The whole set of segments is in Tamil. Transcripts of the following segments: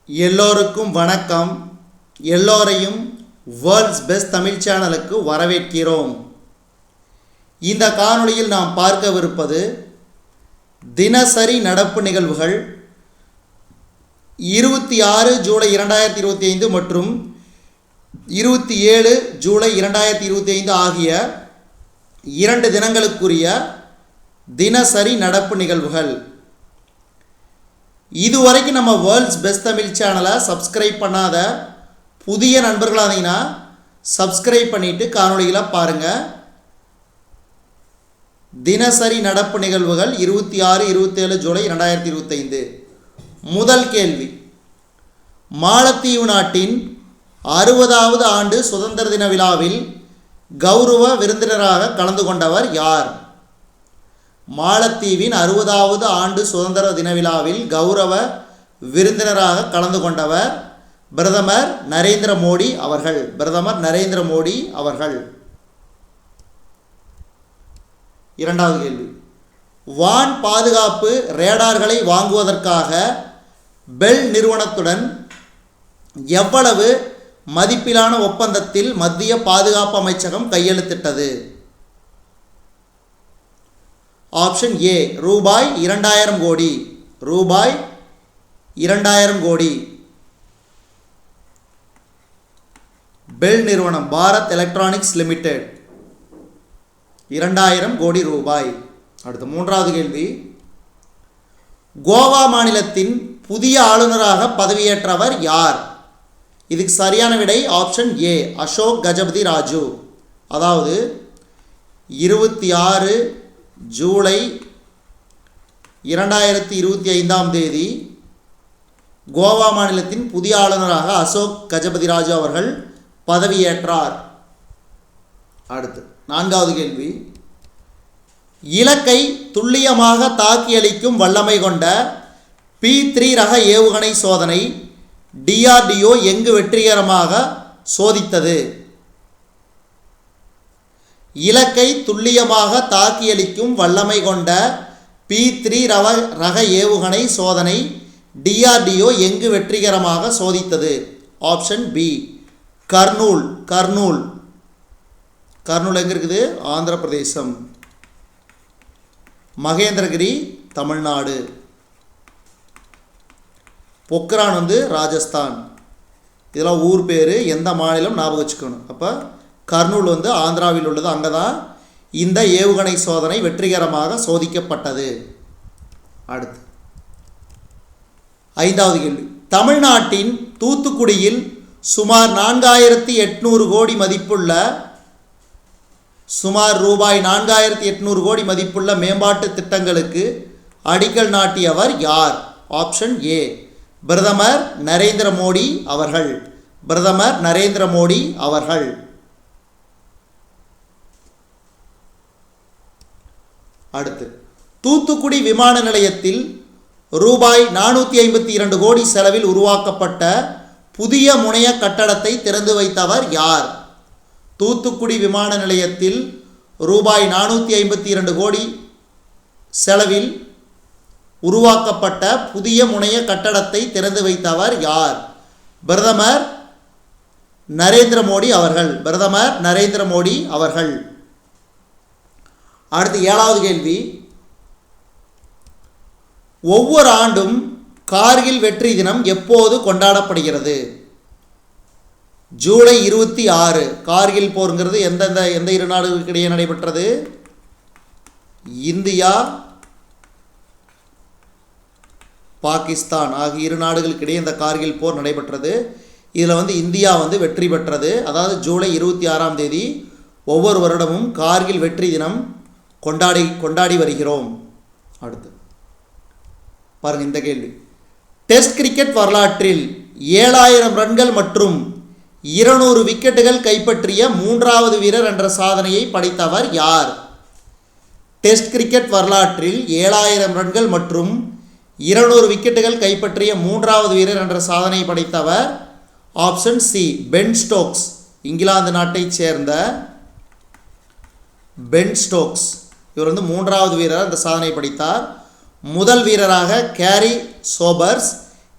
எல்லோருக்கும் வணக்கம். எல்லோரையும் வேர்ல்ட்ஸ் பெஸ்ட் தமிழ் சேனலுக்கு வரவேற்கிறோம். இந்த காணொளியில் நாம் பார்க்கவிருப்பது தினசரி நடப்பு நிகழ்வுகள் 26 ஜூலை 2025 மற்றும் 27 ஜூலை 2025 ஆகிய 2 தினங்களுக்குரிய தினசரி நடப்பு நிகழ்வுகள். இதுவரைக்கும் நம்ம வேர்ல்ட்ஸ் பெஸ்ட் தமிழ் சேனலை சப்ஸ்கிரைப் பண்ணாத புதிய நண்பர்களாக இருந்தீங்கன்னா சப்ஸ்கிரைப் பண்ணிவிட்டு காணொளிகளை பாருங்கள். தினசரி நடப்பு நிகழ்வுகள் 26, 27 ஜூலை 2025. முதல் கேள்வி, மாலத்தீவு நாட்டின் 60வது ஆண்டு சுதந்திர தின விழாவில் கௌரவ விருந்தினராக கலந்து கொண்டவர் யார்? மாலத்தீவின் 60வது ஆண்டு சுதந்திர தின விழாவில் கௌரவ விருந்தினராக கலந்து கொண்டவர் பிரதமர் நரேந்திர மோடி அவர்கள். பிரதமர் நரேந்திர மோடி அவர்கள். இரண்டாவது கேள்வி, வான் பாதுகாப்பு ரேடார்களை வாங்குவதற்காக பெல் நிறுவனத்துடன் எவ்வளவு மதிப்பிலான ஒப்பந்தத்தில் மத்திய பாதுகாப்பு அமைச்சகம் கையெழுத்திட்டது? ஆப்ஷன் ஏ, ரூபாய் 2000 கோடி. ரூபாய் 2000 கோடி. பெல் நிறுவனம், பாரத் எலக்ட்ரானிக்ஸ் லிமிடெட், 2000 கோடி ரூபாய். அடுத்த மூன்றாவது கேள்வி, கோவா மாநிலத்தின் புதிய ஆளுநராக பதவியேற்றவர் யார்? இதுக்கு சரியான விடை ஆப்ஷன் ஏ, அசோக் கஜபதி ராஜு. அதாவது 26 ஜூலை 2025 கோவா மாநிலத்தின் புதிய ஆளுநராக அசோக் கஜபதி ராஜு அவர்கள் பதவியேற்றார். அடுத்து நான்காவது கேள்வி, இலக்கை துல்லியமாக தாக்கியளிக்கும் வல்லமை கொண்ட P3 ரக ஏவுகணை சோதனை DRDO எங்கு வெற்றிகரமாக சோதித்தது? இலக்கை துல்லியமாக தாக்கியளிக்கும் வல்லமை கொண்ட P3 ரக ஏவுகணை சோதனை DRDO எங்கு வெற்றிகரமாக சோதித்தது? Option B, Kurnool. கர்னூல் கர்னூல் எங்கே இருக்குது? ஆந்திர பிரதேசம். மகேந்திரகிரி தமிழ்நாடு. பொக்ரான் ராஜஸ்தான். இதெல்லாம் ஊர் பேர், எந்த மாநிலம் ஞாபகம் வச்சுக்கணும். அப்போ கர்னூல் ஆந்திராவில் உள்ளது. அங்கே தான் இந்த ஏவுகணை சோதனை வெற்றிகரமாக சோதிக்கப்பட்டது. அடுத்து ஐந்தாவது கேள்வி, தமிழ்நாட்டின் தூத்துக்குடியில் சுமார் 4800 கோடி மதிப்புள்ள ரூபாய் 4800 கோடி மதிப்புள்ள மேம்பாட்டு திட்டங்களுக்கு அடிக்கல் நாட்டியவர் யார்? ஆப்ஷன் ஏ, பிரதமர் நரேந்திர மோடி அவர்கள். பிரதமர் நரேந்திர மோடி அவர்கள். அடுத்து, தூத்துக்குடி விமான நிலையத்தில் ரூபாய் 452 கோடி செலவில் உருவாக்கப்பட்ட புதிய முனைய கட்டடத்தை திறந்து வைத்தவர் யார்? தூத்துக்குடி விமான நிலையத்தில் ரூபாய் 452 கோடி செலவில் உருவாக்கப்பட்ட புதிய முனைய கட்டடத்தை திறந்து வைத்தவர் யார்? பிரதமர் நரேந்திர மோடி அவர்கள். பிரதமர் நரேந்திர மோடி அவர்கள். அடுத்து ஏழாவது கேள்வி, ஒவ்வொரு ஆண்டும் கார்கில் வெற்றி தினம் எப்போது கொண்டாடப்படுகிறது? ஜூலை 26. கார்கில் போருங்கிறது எந்த இரு நாடுகளுக்கு இடையே நடைபெற்றது? இந்தியா, பாகிஸ்தான் ஆகிய இரு நாடுகளுக்கு இடையே இந்த கார்கில் போர் நடைபெற்றது. இதில் இந்தியா வெற்றி பெற்றது. அதாவது ஜூலை 26 ஒவ்வொரு வருடமும் கார்கில் வெற்றி தினம் கொண்டாடி வருகிறோம். அடுத்து பாருங்க இந்த கேள்வி, டெஸ்ட் கிரிக்கெட் வரலாற்றில் 7000 ரன்கள் மற்றும் 200 விக்கெட்டுகள் கைப்பற்றிய 3வது வீரர் என்ற சாதனையை படைத்தவர் யார்? டெஸ்ட் கிரிக்கெட் வரலாற்றில் 7000 ரன்கள் மற்றும் 200 விக்கெட்டுகள் கைப்பற்றிய 3வது வீரர் என்ற சாதனை படைத்தவர் option C, Ben Stokes. England நாட்டைச் சேர்ந்த பென் ஸ்டோக்ஸ். இவர் 3வது வீரர் அந்த சாதனை படைத்தார். முதல் வீரராக கேரி சோபர்ஸ்,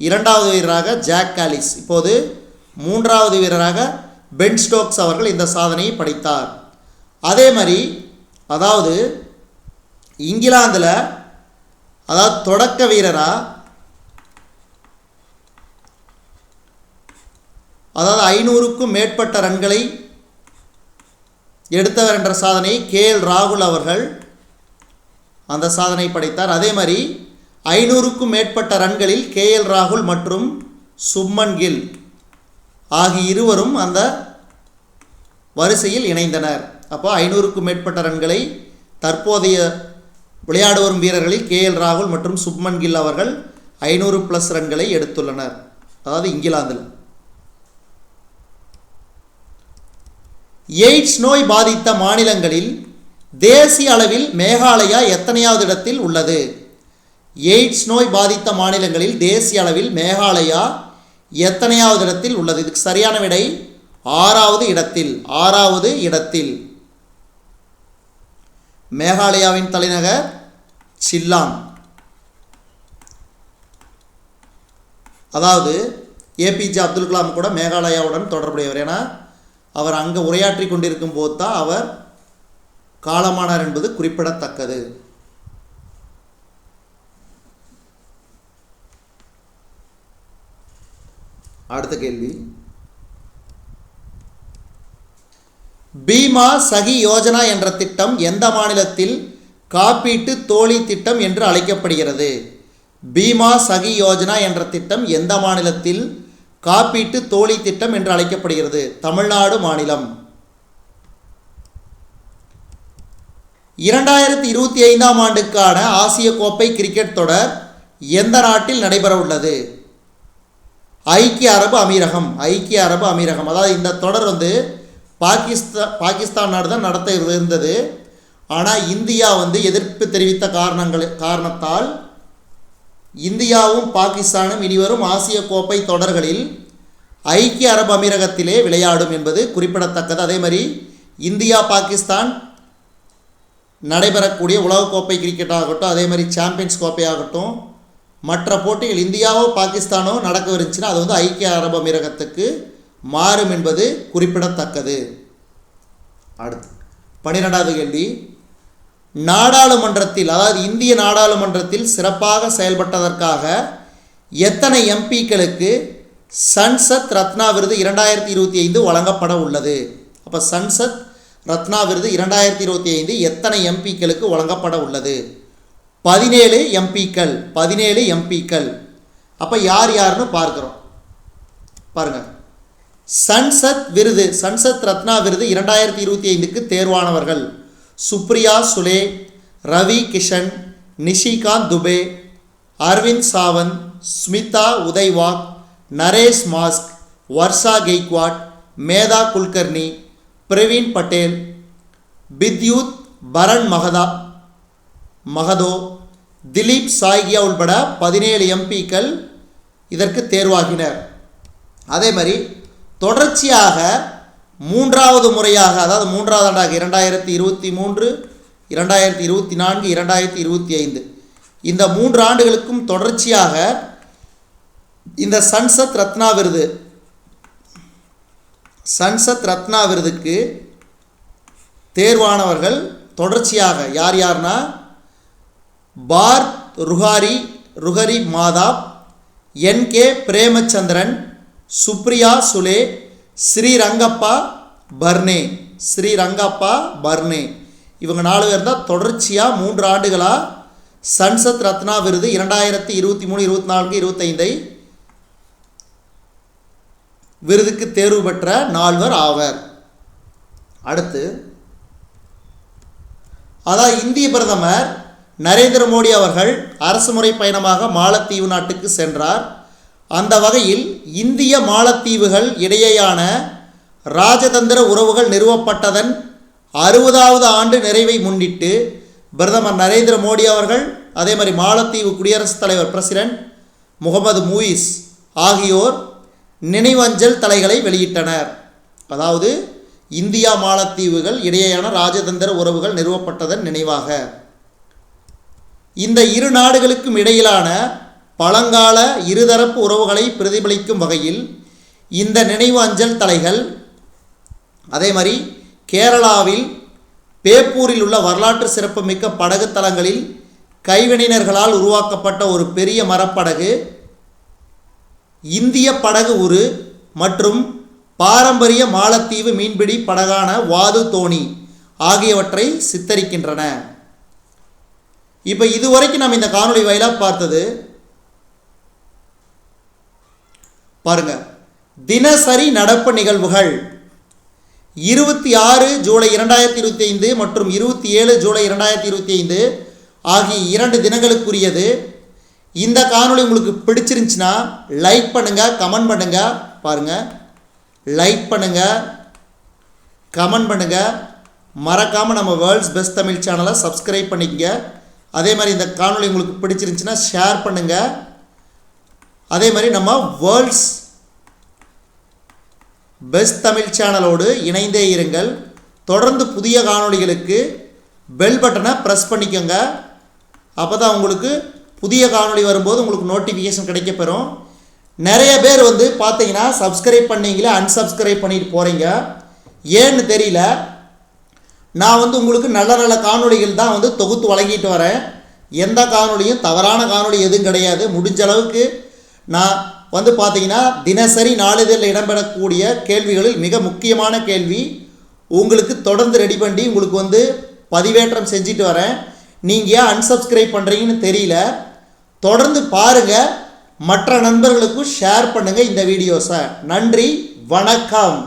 இரண்டாவது வீரராக ஜாக் காலிஸ், இப்போது மூன்றாவது வீரராக பென் ஸ்டோக்ஸ் அவர்கள் இந்த சாதனையை படைத்தார். அதே மாதிரி அதாவது இங்கிலாந்தில் அதாவது தொடக்க வீரராக அதாவது 500க்கும் மேற்பட்ட ரன்களை எடுத்தவர் என்ற சாதனையை KL ராகுல் அவர்கள் அந்த சாதனை படைத்தார். அதே மாதிரி 500க்கும் மேற்பட்ட ரன்களில் KL ராகுல் மற்றும் சுப்மன் கில் ஆகிய இருவரும் அந்த வரிசையில் இணைந்தனர். அப்போ 500க்கும் மேற்பட்ட ரன்களை தற்போதைய விளையாடு வரும் வீரர்களில் KL ராகுல் மற்றும் சுப்மன் கில் அவர்கள் 500+ ரன்களை எடுத்துள்ளனர், அதாவது இங்கிலாந்தில். எய்ட்ஸ் நோய் பாதித்த மாநிலங்களில் தேசிய அளவில் மேகாலயா எத்தனையாவது இடத்தில் உள்ளது? எய்ட்ஸ் நோய் பாதித்த மாநிலங்களில் தேசிய அளவில் மேகாலயா எத்தனையாவது இடத்தில் உள்ளது? இதுக்கு சரியான விடை 6வது இடத்தில். 6வது இடத்தில். மேகாலயாவின் தலைநகர் ஷில்லாங். அதாவது APJ அப்துல் கலாம் கூட மேகாலயாவுடன் தொடர்புடையவர். ஏன்னா அவர் அங்கே உரையாற்றி கொண்டிருக்கும் போது தான் அவர் காலமானார் என்பது குறிப்பிடத்தக்கது. அடுத்த கேள்வி, பீமா சகி யோஜனா என்ற திட்டம் எந்த மாநிலத்தில் காப்பீட்டு தோழி திட்டம் என்று அழைக்கப்படுகிறது? பீமா சகி யோஜனா என்ற திட்டம் எந்த மாநிலத்தில் காப்பீட்டு தோழி திட்டம் என்று அழைக்கப்படுகிறது? தமிழ்நாடு மாநிலம். 2025ஆம் ஆண்டுக்கான ஆசிய கோப்பை கிரிக்கெட் தொடர் எந்த நாட்டில் நடைபெற உள்ளது? ஐக்கிய அரபு அமீரகம். ஐக்கிய அரபு அமீரகம். அதாவது இந்த தொடர் வந்து பாகிஸ்தான் நாடு தான் நடத்த இருந்தது. ஆனால் இந்தியா வந்து எதிர்ப்பு தெரிவித்த காரணத்தால் இந்தியாவும் பாகிஸ்தானும் இனிவரும் ஆசிய கோப்பை தொடர்களில் ஐக்கிய அரபு அமீரகத்திலே விளையாடும் என்பது குறிப்பிடத்தக்கது. அதே மாதிரி இந்தியா பாகிஸ்தான் நடைபெறக்கூடிய உலகக்கோப்பை கிரிக்கெட் ஆகட்டும், அதே மாதிரி சாம்பியன்ஸ் கோப்பை ஆகட்டும், மற்ற போட்டிகள் இந்தியாவோ பாகிஸ்தானோ நடக்க இருந்துச்சுன்னா அது வந்து ஐக்கிய அரபு அமீரகத்துக்கு மாறும் என்பது குறிப்பிடத்தக்கது. அடுத்து 12வது கேள்வி, நாடாளுமன்றத்தில் அதாவது இந்திய நாடாளுமன்றத்தில் சிறப்பாக செயல்பட்டதற்காக எத்தனை எம்பிக்களுக்கு சன்சத் ரத்னா விருது 2025 வழங்கப்பட உள்ளது? அப்போ சன்சத் ரத்னா விருது 2025 எத்தனை எம்பிக்களுக்கு வழங்கப்பட உள்ளது? 17 எம்பிக்கள். 17 எம்பிக்கள். அப்போ யார் யாருன்னு பார்க்குறோம் பாருங்க. சன்சத் ரத்னா விருது 2025க்கு தேர்வானவர்கள் சுப்ரியா சுலே, ரவி கிஷன், நிஷிகாந்த் துபே, அரவிந்த் சாவந்த், ஸ்மிதா உதய்வாக், நரேஷ் மாஸ்க், வர்ஷா கெய்க்வாட், மேதா குல்கர்னி, பிரவீன் பட்டேல், பித்யூத் பரன் மகதோ, திலீப் சாய்கியா உள்பட 17 எம்பிக்கள் இதற்கு தேர்வாகினர். அதே மாதிரி தொடர்ச்சியாக 3வது முறையாக, அதாவது 3வது ஆண்டாக 2023, 2024, 2025 இந்த 3 ஆண்டுகளுக்கும் தொடர்ச்சியாக இந்த சன்சத் ரத்னா விருதுக்கு தேர்வானவர்கள் தொடர்ச்சியாக யார் யார்னா பார்த் ருஹரி மாதாப், NK பிரேமச்சந்திரன், சுப்ரியா சுலே, ஸ்ரீரங்கப்பா பர்னே இவங்க 4 பேர் தான் தொடர்ச்சியாக 3 ஆண்டுகளாக சன்சத் ரத்னா விருது 2023, 24, 25 விருதுக்கு தேர்வு பெற்ற 4 ஆவர். அடுத்து அதாவது இந்திய பிரதமர் நரேந்திர மோடி அவர்கள் அரசுமுறை பயணமாக மாலத்தீவு நாட்டுக்கு சென்றார். அந்த வகையில் இந்திய மாலத்தீவுகள் இடையேயான ராஜதந்திர உறவுகள் நிறுவப்பட்டதன் 60வது ஆண்டு நிறைவை முன்னிட்டு பிரதமர் நரேந்திர மோடி அவர்கள், அதே மாதிரி மாலத்தீவு குடியரசுத் தலைவர் பிரசிடென்ட் முகமது மூயிஸ் ஆகியோர் நினைவஞ்சல் தலைகளை வெளியிட்டனர். அதாவது இந்தியா மாலத்தீவுகள் இடையேயான ராஜதந்திர உறவுகள் நிறுவப்பட்டதன் நினைவாக இந்த இரு நாடுகளுக்கும் இடையிலான பழங்கால இருதரப்பு உறவுகளை பிரதிபலிக்கும் வகையில் இந்த நினைவு அஞ்சல் தலைகள், அதே மாதிரி கேரளாவில் பேப்பூரில் உள்ள வரலாற்று சிறப்புமிக்க படகு தளங்களில் கைவினைஞர்களால் உருவாக்கப்பட்ட ஒரு பெரிய மரப்படகு, இந்திய படகு உரு மற்றும் பாரம்பரிய மாலத்தீவு மீன்பிடி படகான வாது தோணி ஆகியவற்றை சித்தரிக்கின்றன. இப்போ இதுவரைக்கும் நம்ம இந்த காணொளி வாயிலாக பார்த்தது பாருங்க. தினசரி நடப்பு நிகழ்வுகள் 26 ஜூலை 2025 மற்றும் 27 ஜூலை 2025 ஆகிய 2 தினங்களுக்குரியது. இந்த காணொளி உங்களுக்கு பிடிச்சிருந்துச்சுன்னா லைக் பண்ணுங்கள், கமெண்ட் பண்ணுங்கள். பாருங்கள், லைக் பண்ணுங்கள், கமெண்ட் பண்ணுங்கள். மறக்காமல் நம்ம வேர்ல்ட்ஸ் பெஸ்ட் தமிழ் சேனலை சப்ஸ்கிரைப் பண்ணிக்கங்க. அதே மாதிரி இந்த காணொளி உங்களுக்கு பிடிச்சிருந்துச்சுன்னா ஷேர் பண்ணுங்கள். அதே மாதிரி நம்ம வேர்ல்ட்ஸ் பெஸ்ட் தமிழ் சேனலோடு இணைந்தே இருங்கள். தொடர்ந்து புதிய காணொளிகளுக்கு பெல் பட்டனை ப்ரெஸ் பண்ணிக்கோங்க. அப்போ தான் உங்களுக்கு புதிய காணொளி வரும்போது உங்களுக்கு நோட்டிஃபிகேஷன் கிடைக்கப்பெறும். நிறைய பேர் வந்து பார்த்தீங்கன்னா சப்ஸ்கிரைப் பண்ணீங்களே அன்சப்ஸ்கிரைப் பண்ணிட்டு போகிறீங்க, ஏன்னு தெரியல. நான் வந்து உங்களுக்கு நல்ல நல்ல காணொளிகள் தான் வந்து தொகுத்து வழங்கிட்டு வரேன். எந்த காணொளியும் தவறான காணொளி எதுவும் கிடையாது. முடிஞ்ச அளவுக்கு நான் வந்து பார்த்தீங்கன்னா தினசரி நாளிதழில் இடம்பெறக்கூடிய கேள்விகளில் மிக முக்கியமான கேள்வி உங்களுக்கு தொடர்ந்து ரெடி பண்ணி உங்களுக்கு வந்து பதிவேற்றம் செஞ்சுட்டு வரேன். நீங்கள் ஏன் அன்சப்ஸ்கிரைப் பண்ணுறீங்கன்னு தெரியல. தொடர்ந்து பாருங்கள், மற்ற நண்பர்களுக்கும் ஷேர் பண்ணுங்கள் இந்த வீடியோஸை. நன்றி, வணக்கம்.